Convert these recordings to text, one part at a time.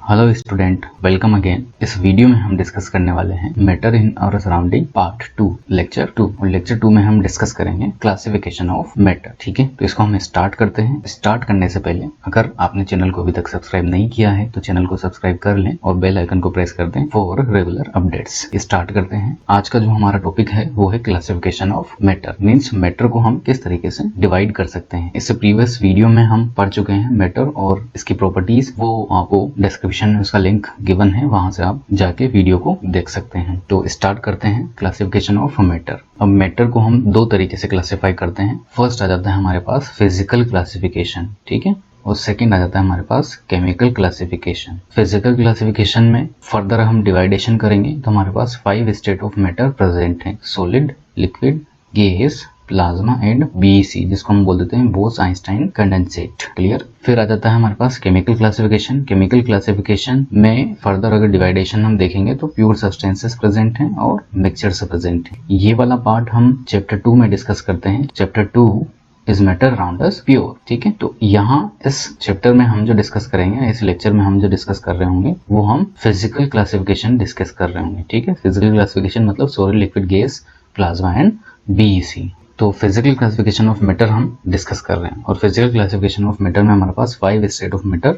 Hello student, welcome again. इस video में हम डिस्कस करने वाले हैं matter in our surrounding part 2 lecture 2 और लेक्चर 2 में हम डिस्कस करेंगे क्लासिफिकेशन ऑफ मैटर। ठीक है, तो इसको हम स्टार्ट करते हैं। स्टार्ट करने से पहले अगर आपने चैनल को अभी तक सब्सक्राइब नहीं किया है तो चैनल को सब्सक्राइब कर लें और बेल आइकन को प्रेस कर दें फॉर रेगुलर अपडेट्स। स्टार्ट करते हैं। आज का जो हमारा टॉपिक है वो है classification of matter, means matter को हम किस तरीके से डिवाइड कर सकते हैं। इससे प्रीवियस वीडियो में हम पढ़ चुके हैं मैटर और इसकी प्रॉपर्टीज, वो आपको डिस्क्रिप्शन में उसका लिंक गिवन है, वहां से आप जाके वीडियो को देख सकते हैं। तो स्टार्ट करते हैं क्लासिफिकेशन ऑफ मैटर। अब मैटर को हम दो तरीके से क्लासिफाई करते हैं। फर्स्ट आ जाता है हमारे पास फिजिकल क्लासिफिकेशन, ठीक है, और सेकंड आ जाता है हमारे पास केमिकल क्लासिफिकेशन। फिजिकल क्लासिफिकेशन में फर्दर हम डिवाइडेशन करेंगे तो हमारे पास 5 स्टेट ऑफ मैटर प्रेजेंट है: solid, liquid, gas, plasma and BEC, जिसको हम बोल देते हैं बोस-आइंस्टाइन कंडेंसेट। क्लियर। फिर आ जाता है हमारे पास केमिकल क्लासिफिकेशन। केमिकल क्लासिफिकेशन में फर्दर अगर डिवाइडेशन हम देखेंगे तो प्योर सब्सटेंसेस प्रेजेंट हैं और मिक्सचर्स प्रेजेंट हैं। ये वाला पार्ट हम चैप्टर 2 में डिस्कस करते हैं। Chapter 2 is matter around us pure. ठीक है, तो यहाँ इस चैप्टर में हम जो डिस्कस करेंगे, इस लेक्चर में हम जो डिस्कस कर रहे होंगे वो हम फिजिकल क्लासिफिकेशन डिस्कस कर रहे होंगे। ठीक है, फिजिकल क्लासिफिकेशन मतलब solid, liquid, gas, plasma and BEC. तो फिजिकल क्लासिफिकेशन ऑफ मैटर हम डिस्कस कर रहे हैं और फिजिकल क्लासिफिकेशन ऑफ मैटर में हमारे पास 5 स्टेट ऑफ मैटर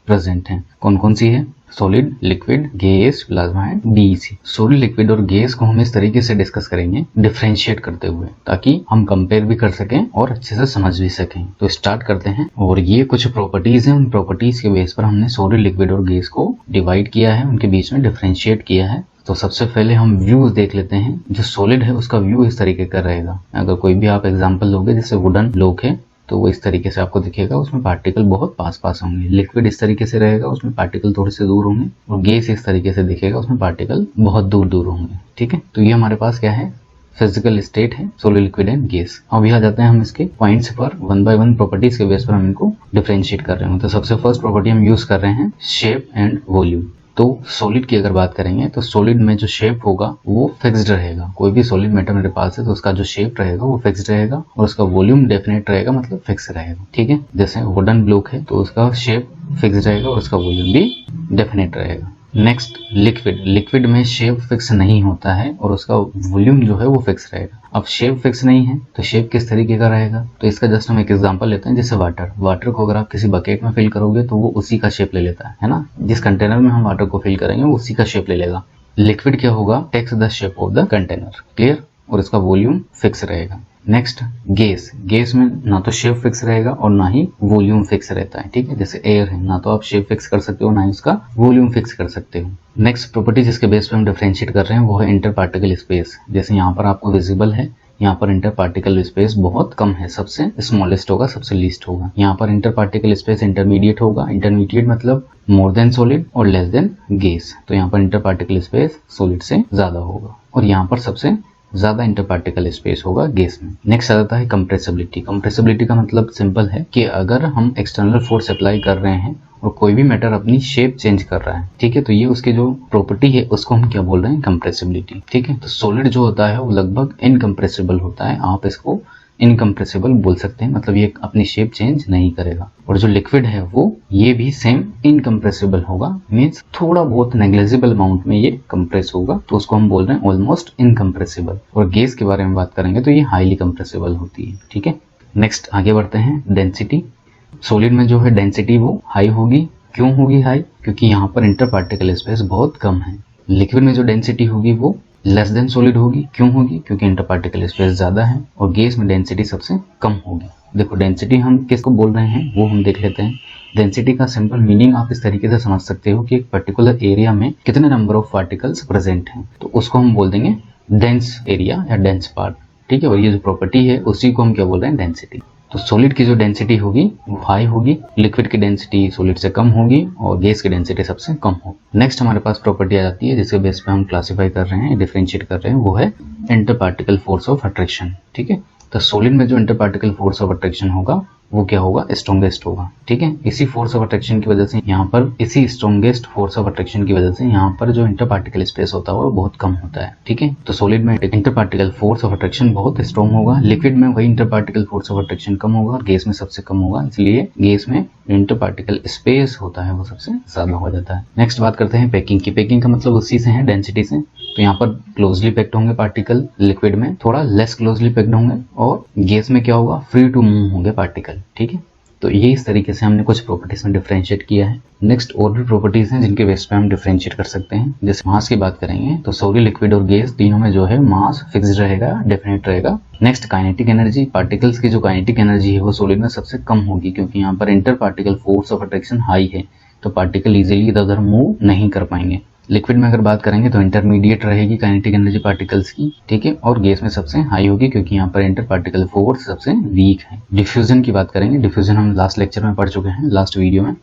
प्रेजेंट हैं। कौन कौन सी है? Solid, liquid, gas, plasma and BEC. Solid, liquid और गैस को हम इस तरीके से डिस्कस करेंगे डिफरेंशिएट करते हुए, ताकि हम कंपेयर भी कर सकें और अच्छे से समझ भी सकें। तो स्टार्ट करते हैं। और ये कुछ प्रॉपर्टीज हैं, उन प्रॉपर्टीज के बेस पर हमने सॉलिड, लिक्विड और गैस को डिवाइड किया है, उनके बीच में डिफरेंशिएट किया है। तो सबसे पहले हम व्यू देख लेते हैं। जो सॉलिड है उसका व्यू इस तरीके का रहेगा। अगर कोई भी आप एग्जांपल लोगे, जैसे वुडन ब्लॉक है तो वो इस तरीके से आपको दिखेगा, उसमें पार्टिकल बहुत पास पास होंगे। लिक्विड इस तरीके से रहेगा, उसमें पार्टिकल थोड़े से दूर होंगे। और गैस इस तरीके से दिखेगा, उसमें पार्टिकल बहुत दूर दूर होंगे। ठीक है, तो ये हमारे पास क्या है? फिजिकल स्टेट है सॉलिड, लिक्विड एंड गैस। अब यहाँ जाते हैं हम इसके पॉइंट्स पर, वन बाय वन प्रॉपर्टीज के बेस पर हम इनको डिफरेंशिएट कर रहे हैं। तो सबसे फर्स्ट प्रॉपर्टी हम यूज कर रहे हैं शेप एंड वॉल्यूम। तो सॉलिड की अगर बात करेंगे तो सॉलिड में जो शेप होगा वो फिक्स्ड रहेगा। कोई भी सॉलिड मैटर मेरे पास है तो उसका जो शेप रहेगा वो फिक्स्ड रहेगा और उसका वॉल्यूम डेफिनेट रहेगा, मतलब फिक्स रहेगा। ठीक है, जैसे वुडन ब्लॉक है तो उसका शेप फिक्स रहेगा और उसका वॉल्यूम भी डेफिनेट रहेगा। Next liquid. लिक्विड में शेप फिक्स नहीं होता है और उसका वॉल्यूम जो है वो फिक्स रहेगा। अब शेप फिक्स नहीं है तो शेप किस तरीके का रहेगा? तो इसका जस्ट हम एक एग्जांपल लेते हैं, जैसे वाटर। वाटर को अगर आप किसी बकेट में फिल करोगे तो वो उसी का शेप ले लेता है ना। जिस कंटेनर में हम वाटर को फिल करेंगे वो उसी का शेप ले लेगा। लिक्विड क्या होगा? Takes the shape of the container. Clear. और इसका वॉल्यूम फिक्स रहेगा। Next gas. गैस में ना तो शेप फिक्स रहेगा और ना ही वॉल्यूम फिक्स रहता है। ठीक है, जैसे एयर है, ना तो आप शेप फिक्स कर सकते हो ना ही उसका वॉल्यूम फिक्स कर सकते हो। नेक्स्ट प्रॉपर्टी जिसके बेस पे हम डिफरेंशिएट कर रहे हैं वो है इंटर पार्टिकल स्पेस। जैसे यहाँ पर आपको विजिबल है, यहाँ पर इंटर पार्टिकल स्पेस बहुत कम है, सबसे स्मॉलेस्ट होगा, सबसे लीस्ट होगा। यहाँ पर इंटर पार्टिकल स्पेस इंटरमीडिएट होगा। इंटरमीडिएट मतलब मोर देन सॉलिड और लेस देन गैस। तो यहाँ पर इंटर पार्टिकल स्पेस सॉलिड से ज्यादा होगा और यहाँ पर सबसे ज्यादा इंटर पार्टिकल स्पेस होगा गैस में। नेक्स्ट आ जाता है कंप्रेसिबिलिटी। कंप्रेसिबिलिटी का मतलब सिंपल है कि अगर हम एक्सटर्नल फोर्स अप्लाई कर रहे हैं और कोई भी मैटर अपनी शेप चेंज कर रहा है, ठीक है, तो ये उसकी जो प्रॉपर्टी है उसको हम क्या बोल रहे हैं? कंप्रेसिबिलिटी। ठीक है, तो सॉलिड जो होता है वो लगभग इनकम्प्रेसिबल होता है। आप इसको इनकम्प्रेसिबल बोल सकते हैं, मतलब ये अपनी शेप चेंज नहीं करेगा। और जो लिक्विड है वो ये भी सेम इनकम्प्रेसिबल होगा, मीन्स थोड़ा बहुत नेग्लिजिबल अमाउंट में ये कंप्रेस होगा, तो उसको हम बोल रहे हैं ऑलमोस्ट इनकम्प्रेसिबल। और गैस के बारे में बात करेंगे तो ये हाईली कंप्रेसिबल होती है। ठीक है, नेक्स्ट आगे बढ़ते हैं। डेंसिटी। सॉलिड में जो है डेंसिटी वो हाई होगी। क्यों होगी हाई? क्योंकि यहाँ पर इंटर पार्टिकल स्पेस बहुत कम है। लिक्विड में जो डेंसिटी होगी वो लेस देन सॉलिड होगी। क्यों होगी? क्योंकि इंटर पार्टिकल स्पेस ज्यादा है। और गैस में डेंसिटी सबसे कम होगी। देखो डेंसिटी हम किसको बोल रहे हैं वो हम देख लेते हैं। डेंसिटी का सिंपल मीनिंग आप इस तरीके से समझ सकते हो कि एक पर्टिकुलर एरिया में कितने नंबर ऑफ पार्टिकल्स प्रेजेंट हैं, तो उसको हम बोल देंगे डेंस एरिया या डेंस पार्ट। ठीक है, और ये जो प्रॉपर्टी है उसी को हम क्या बोल रहे हैं? डेंसिटी। तो सॉलिड की जो डेंसिटी होगी वो हाई होगी, लिक्विड की डेंसिटी सॉलिड से कम होगी और गैस की डेंसिटी सबसे कम होगी। नेक्स्ट हमारे पास प्रॉपर्टी आ जाती है जिसके बेस पे हम क्लासिफाई कर रहे हैं, डिफरेंशिएट कर रहे हैं, वो है inter particle force of attraction. ठीक है, तो सॉलिड में जो inter particle force of attraction होगा वो क्या होगा, स्ट्रॉन्गेस्ट होगा। ठीक है, इसी फोर्स ऑफ अट्रैक्शन की वजह से यहाँ पर, इसी स्ट्रॉन्गेस्ट फोर्स ऑफ अट्रैक्शन की वजह से यहाँ पर जो इंटर पार्टिकल स्पेस होता है वो बहुत कम होता है। ठीक है, तो सॉलिड में inter particle force of attraction बहुत स्ट्रॉन्ग होगा, लिक्विड में वही inter particle force of attraction कम होगा और गैस में सबसे कम होगा, इसलिए गैस में इंटर पार्टिकल स्पेस होता है वो सबसे ज्यादा हो जाता है। नेक्स्ट बात करते हैं पैकिंग की। पैकिंग का मतलब उसी से है, डेंसिटी से। तो यहाँ पर क्लोजली पैक्ड होंगे पार्टिकल, लिक्विड में थोड़ा लेस क्लोजली पैक्ड होंगे, और गैस में क्या होगा, फ्री टू मूव होंगे पार्टिकल। ठीक है, तो ये इस तरीके से हमने कुछ प्रॉपर्टीज में डिफरेंशिएट किया है। नेक्स्ट और भी प्रॉपर्टीज हैं जिनके बेस पे हम डिफरेंशिएट कर सकते हैं। जैसे मास की बात करेंगे तो सॉलिड, लिक्विड और गैस तीनों में जो है मास फिक्स्ड रहेगा, डेफिनेट रहेगा। नेक्स्ट काइनेटिक एनर्जी, पार्टिकल्स की जो काइनेटिक एनर्जी है वो सॉलिड में सबसे कम होगी, क्योंकि यहाँ पर inter particle force of attraction high है, तो पार्टिकल इजीली इधर उधर मूव नहीं कर पाएंगे। लिक्विड में अगर बात करेंगे तो इंटरमीडिएट रहेगी काइनेटिक एनर्जी पार्टिकल्स की। ठीक है, और गैस में सबसे हाई होगी, क्योंकि यहाँ पर इंटर पार्टिकल फोर्स सबसे वीक है। डिफ्यूजन की बात करेंगे, डिफ्यूजन हम लास्ट लेक्चर में पढ़ चुके हैं, लास्ट वीडियो में।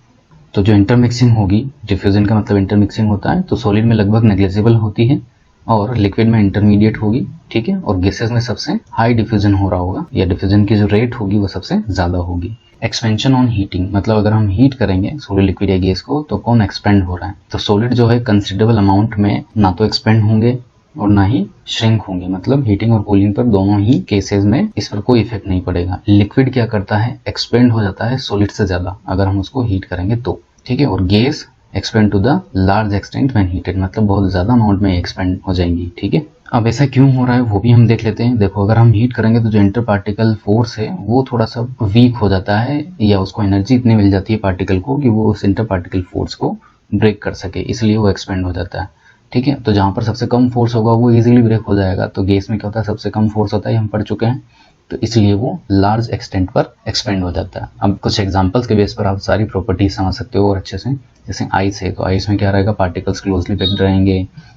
तो जो इंटरमिक्सिंग होगी, डिफ्यूजन का मतलब इंटरमिक्सिंग होता है, तो सॉलिड में लगभग नेग्लिजिबल होती है और लिक्विड में इंटरमीडिएट होगी। ठीक है, और गैसेस में सबसे हाई डिफ्यूजन हो रहा होगा, या डिफ्यूजन की जो रेट होगी वो सबसे ज्यादा होगी। एक्सपेंशन ऑन हीटिंग, मतलब अगर हम हीट करेंगे सॉलिड, लिक्विड या गैस को, तो कौन एक्सपेंड हो रहा है, तो सॉलिड जो है कंसिडरेबल अमाउंट में ना तो एक्सपेंड होंगे और ना ही श्रिंक होंगे, मतलब हीटिंग और कूलिंग पर दोनों ही केसेस में इस पर कोई इफेक्ट नहीं पड़ेगा। लिक्विड क्या करता है, एक्सपेंड हो जाता है सॉलिड से ज्यादा अगर हम उसको हीट करेंगे तो। ठीक है, और gas expand to the large extent when heated, मतलब बहुत ज्यादा अमाउंट में एक्सपेंड हो जाएंगी। ठीक है, अब ऐसा क्यों हो रहा है वो भी हम देख लेते हैं। देखो, अगर हम हीट करेंगे तो जो इंटर पार्टिकल फोर्स है वो थोड़ा सा वीक हो जाता है, या उसको एनर्जी इतनी मिल जाती है पार्टिकल को कि वो उस इंटर पार्टिकल फोर्स को ब्रेक कर सके, इसलिए वो एक्सपेंड हो जाता है। ठीक है, तो जहां पर सबसे कम फोर्स होगा वो इजीली ब्रेक हो जाएगा। तो गैस में क्या होता है, सबसे कम फोर्स होता है, हम पढ़ चुके हैं, तो इसलिए वो लार्ज एक्सटेंट पर एक्सपेंड हो जाता है। अब कुछ एग्जांपल्स के बेस पर आप सारी प्रॉपर्टीज समझ सकते हो और अच्छे से। जैसे आइस है, तो आइस में क्या रहेगा, पार्टिकल्स क्लोजली पैक्ड रहेंगे,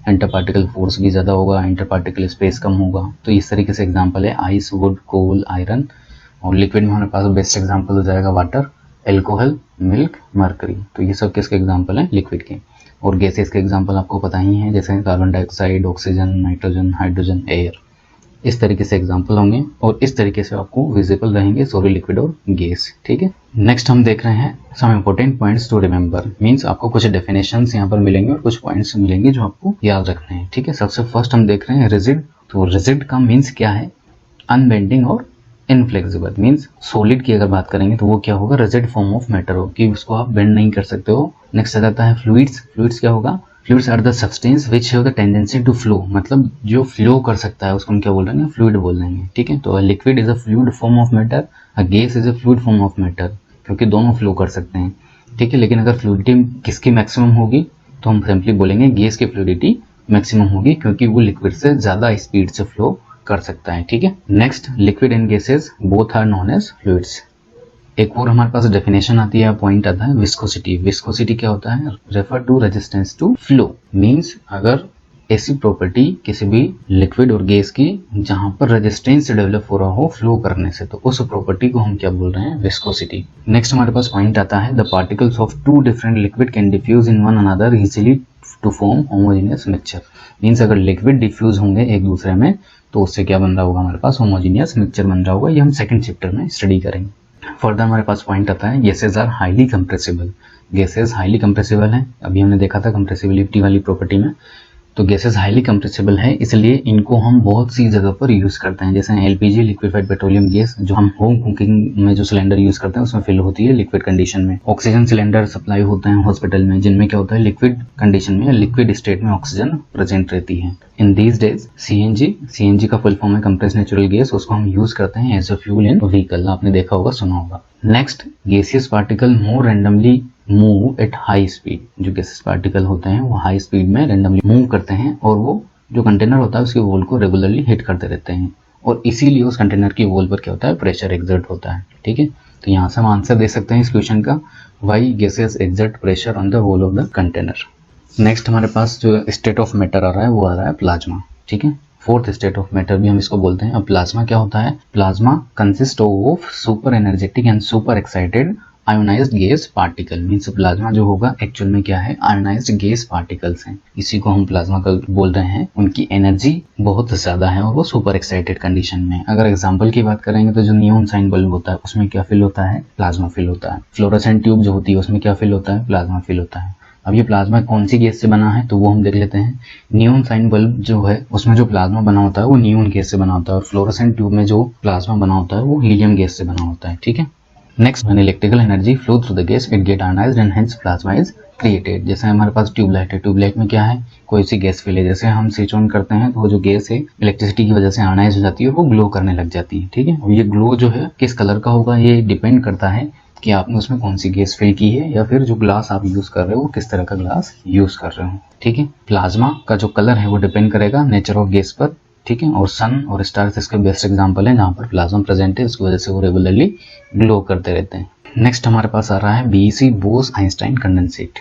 इंटर पार्टिकल फोर्स भी ज्यादा होगा, इंटर पार्टिकल स्पेस कम होगा। तो इस तरीके से एग्जांपल है आइस, वुड, कोल, आयरन। और लिक्विड में हमारे पास बेस्ट एग्जांपल हो जाएगा वाटर, एल्कोहल, मिल्क, मर्करी। तो ये सब किसके एग्जांपल हैं, लिक्विड के। और गैसेस के एग्जांपल आपको पता ही है, जैसे carbon dioxide, oxygen, nitrogen, hydrogen, air. इस तरीके से एग्जाम्पल होंगे और इस तरीके से आपको विजिबल रहेंगे सॉलिड, लिक्विड और गैस। ठीक है, नेक्स्ट हम देख रहे हैं some important points to remember. Means आपको कुछ डेफिनेशंस यहाँ पर मिलेंगे और कुछ पॉइंट्स मिलेंगे जो आपको याद रखने हैं। ठीक है, सबसे फर्स्ट हम देख रहे हैं रिजिड। तो रिजिड का मीन्स क्या है, अनबेंडिंग और इनफ्लेक्सिबल। मीन्स सॉलिड की अगर बात करेंगे तो वो क्या होगा, रिजिड फॉर्म ऑफ मैटर हो, कि उसको आप बेंड नहीं कर सकते हो। नेक्स्ट आ जाता है फ्लूइड्स। फ्लूइड्स क्या होगा, fluids are the substance which have the tendency to flow, मतलब जो फ्लो कर सकता है उसको हम क्या बोल रहे हैं, फ्लूइड बोल रहे हैं। ठीक है, तो liquid is a fluid form of matter, a gas is a fluid form of matter, क्योंकि दोनों फ्लो कर सकते हैं। ठीक है, लेकिन अगर फ्लूइडिटी किसकी मैक्सिमम होगी, तो हम सिंपली बोलेंगे गैस की फ्लूइडिटी मैक्सिमम होगी, क्योंकि वो लिक्विड से ज्यादा स्पीड से फ्लो कर सकता है। ठीक है, next liquid and gases both are known as fluids. एक और हमारे पास डेफिनेशन आती है, पॉइंट आता है विस्कोसिटी। विस्कोसिटी क्या होता है, refer to resistance to flow. Means अगर ऐसी प्रॉपर्टी किसी भी लिक्विड और गैस की जहां पर रेजिस्टेंस डेवलप हो रहा हो फ्लो करने से, तो उस प्रॉपर्टी को हम क्या बोल रहे हैं, विस्कोसिटी। नेक्स्ट हमारे पास पॉइंट आता है, the particles of two different liquid can diffuse in one another easily to form homogeneous mixture. Means अगर लिक्विड डिफ्यूज होंगे एक दूसरे में तो उससे क्या बन रहा होगा, हमारे पास होमोजेनियस मिक्सचर बन रहा होगा। ये हम सेकंड चैप्टर में स्टडी करेंगे। फर्दर हमारे पास पॉइंट आता है, gases are highly compressible. Gases highly compressible है, अभी हमने देखा था कंप्रेसिबिलिटी वाली प्रॉपर्टी में। तो गैसेज हाईली कंप्रेसिबल है, इसलिए इनको हम बहुत सी जगह पर यूज करते हैं। जैसे एलपीजी, लिक्विफाइड पेट्रोलियम गैस, जो हम होम कुकिंग में जो सिलेंडर यूज करते हैं उसमें फिल होती है लिक्विड कंडीशन में। ऑक्सीजन सिलेंडर सप्लाई होते हैं हॉस्पिटल में, जिनमें क्या होता है, लिक्विड कंडीशन में, लिक्विड स्टेट में ऑक्सीजन प्रेजेंट रहती है। इन दीज डेज सीएनजी का फुल फॉर्म है कंप्रेस्ड नेचुरल गैस, उसको हम यूज करते हैं as a fuel in vehicle. आपने देखा होगा, सुना होगा। Next, gaseous particle more randomly move at high speed. जो गैसेस पार्टिकल होते हैं वो हाई स्पीड में रैंडमली मूव करते हैं, और वो जो कंटेनर होता है उसके वॉल को रेगुलरली हिट करते रहते हैं, और इसीलिए उस कंटेनर की वॉल पर क्या होता है, प्रेशर एक्सर्ट होता है। ठीक है, तो यहाँ से हम आंसर दे सकते हैं इस क्वेश्चन का, why gases exert pressure on the wall of the container. Next हमारे पास जो स्टेट ऑफ मैटर आ रहा है वो आ रहा है प्लाज्मा। ठीक है, फोर्थ स्टेट ऑफ मैटर भी हम इसको बोलते हैं। अब प्लाज्मा क्या होता है, plasma consist of super energetic and super excited ionised gas particle means plasma जो होगा एक्चुअल में क्या है, आयोनाइज्ड गैस पार्टिकल्स हैं, इसी को हम प्लाज्मा बोल रहे हैं। उनकी एनर्जी बहुत ज्यादा है और वो सुपर एक्साइटेड कंडीशन में। अगर एग्जांपल की बात करेंगे तो जो नियॉन साइन बल्ब होता है उसमें क्या फिल होता है, प्लाज्मा फिल होता है। फ्लोरोसेंट ट्यूब जो होती है उसमें क्या फिल होता है, प्लाज्मा फिल होता है। अब ये प्लाज्मा कौन सी गैस से बना है तो वो हम देख लेते हैं। नियॉन साइन बल्ब जो है उसमें जो प्लाज्मा बना होता है वो नियॉन गैस से बना होता है और फ्लोरोसेंट ट्यूब में जो प्लाज्मा बना होता है वो हीलियम गैस से बना होता है। ठीक है। Next, when electrical energy flow through the gas it get ionised and hence plasma is created. जैसे हमारे पास ट्यूबलाइट है, ट्यूबलाइट में क्या है, कोई सी गैस फिल है। जैसे हम स्विच ऑन करते हैं तो वो जो गैस है इलेक्ट्रिसिटी की वजह से आयनाइज हो जाती है और वो ग्लो करने लग जाती है। ठीक है। और ये ग्लो जो है किस कलर का होगा ये डिपेंड करता है कि आपने उसमें कौन सी गैस फिल की है या फिर जो ग्लास आप यूज कर रहे हो किस तरह का ग्लास यूज कर रहे हो। ठीक है। प्लाज्मा का जो कलर है वो डिपेंड करेगा नेचर ऑफ गैस पर। ठीक है। और सन और स्टार्स इसके बेस्ट एग्जांपल है जहाँ पर प्लाज्मा प्रेजेंट है, उसकी वजह से वो रेगुलरली ग्लो करते रहते हैं। नेक्स्ट हमारे पास आ रहा है BEC Bose Einstein condensate.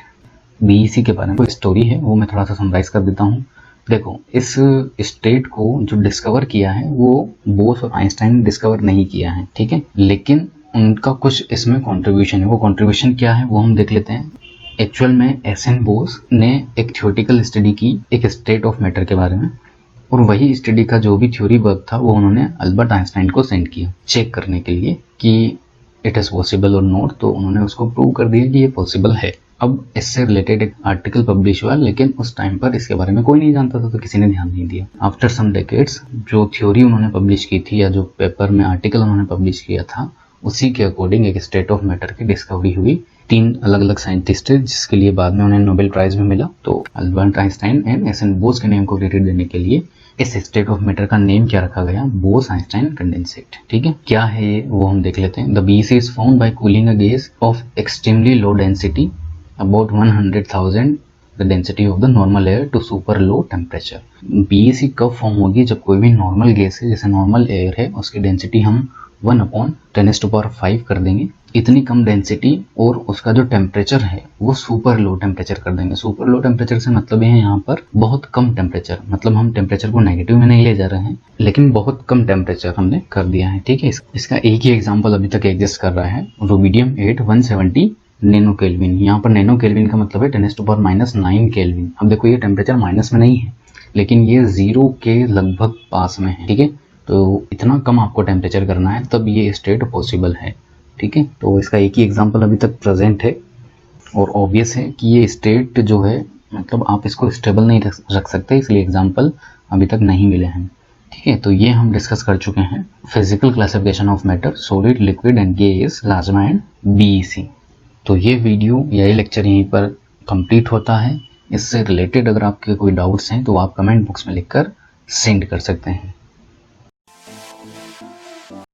BEC के बारे में कोई स्टोरी है वो मैं थोड़ा सा समराइज कर देता हूँ। देखो, इस स्टेट को जो डिस्कवर किया है वो बोस और आइंस्टाइन ने डिस्कवर नहीं किया है। ठीक है। लेकिन उनका कुछ इसमें कंट्रीब्यूशन है। वो कंट्रीब्यूशन क्या है वो हम देख लेते हैं। एक्चुअल में एस.एन. बोस ने एक थ्योरेटिकल स्टडी की एक स्टेट ऑफ मैटर के बारे में, और वही स्टडी का जो भी थ्योरी वर्क था वो उन्होंने अल्बर्ट आइंस्टाइन को सेंड किया चेक करने के लिए कि इट इज पॉसिबल और नॉट। तो उन्होंने उसको प्रूव कर दिया कि ये पॉसिबल है। अब इससे रिलेटेड एक आर्टिकल पब्लिश हुआ, लेकिन उस टाइम पर इसके बारे में कोई नहीं जानता था तो किसी ने ध्यान नहीं दिया। आफ्टर सम डेकेड्स जो थ्योरी उन्होंने पब्लिश की थी या जो पेपर में आर्टिकल उन्होंने पब्लिश किया था उसी के अकॉर्डिंग एक स्टेट ऑफ मैटर की डिस्कवरी हुई। 3 अलग अलग साइंटिस्ट थे जिसके लिए बाद में उन्हें नोबेल प्राइज भी मिला। तो Albert Einstein and SN. Bose के नेम को क्रेडिट देने के लिए इस स्टेट ऑफ मैटर का नेम क्या रखा गया, बोस आइंस्टाइन कंडेंसेट। ठीक है। क्या है ये वो हम देख लेते हैं। The BEC is found by cooling a gas of extremely low density about 100,000 the density of the normal air to super low temperature. BEC कब फॉर्म होगी, जब कोई भी नॉर्मल गैस है, जैसे नॉर्मल एयर है, उसकी डेंसिटी हम 1/10⁵ कर देंगे। इतनी कम डेंसिटी और उसका जो टेम्परेचर है वो सुपर लो टेम्परेचर कर देंगे। सुपर लो टेम्परेचर से मतलब है यहाँ पर बहुत कम टेम्परेचर, मतलब हम टेम्परेचर को नेगेटिव में नहीं ले जा रहे हैं लेकिन बहुत कम टेम्परेचर हमने कर दिया है। ठीक है। इसका एक ही एग्जाम्पल अभी तक एग्जिस्ट कर रहा है, रुबिडियम 8 170 नैनो केल्विन। यहाँ पर नैनो केल्विन का मतलब है 10⁻⁹ केल्विन। अब देखो ये टेम्परेचर माइनस में नहीं है लेकिन ये 0 के लगभग पास में है। ठीक है। तो इतना कम आपको टेम्परेचर करना है तब ये स्टेट पॉसिबल है। ठीक है। तो इसका एक ही एग्जांपल अभी तक प्रेजेंट है और ऑब्वियस है कि ये स्टेट जो है मतलब आप इसको स्टेबल नहीं रख सकते, इसलिए एग्जांपल अभी तक नहीं मिले हैं। ठीक है। तो ये हम डिस्कस कर चुके हैं physical classification of matter, solid, liquid and gas, plasma and BEC. तो ये वीडियो या ये लेक्चर यहीं पर कंप्लीट होता है। इससे रिलेटेड अगर आपके कोई डाउट्स हैं तो आप कमेंट बॉक्स में लिखकर सेंड कर सकते हैं।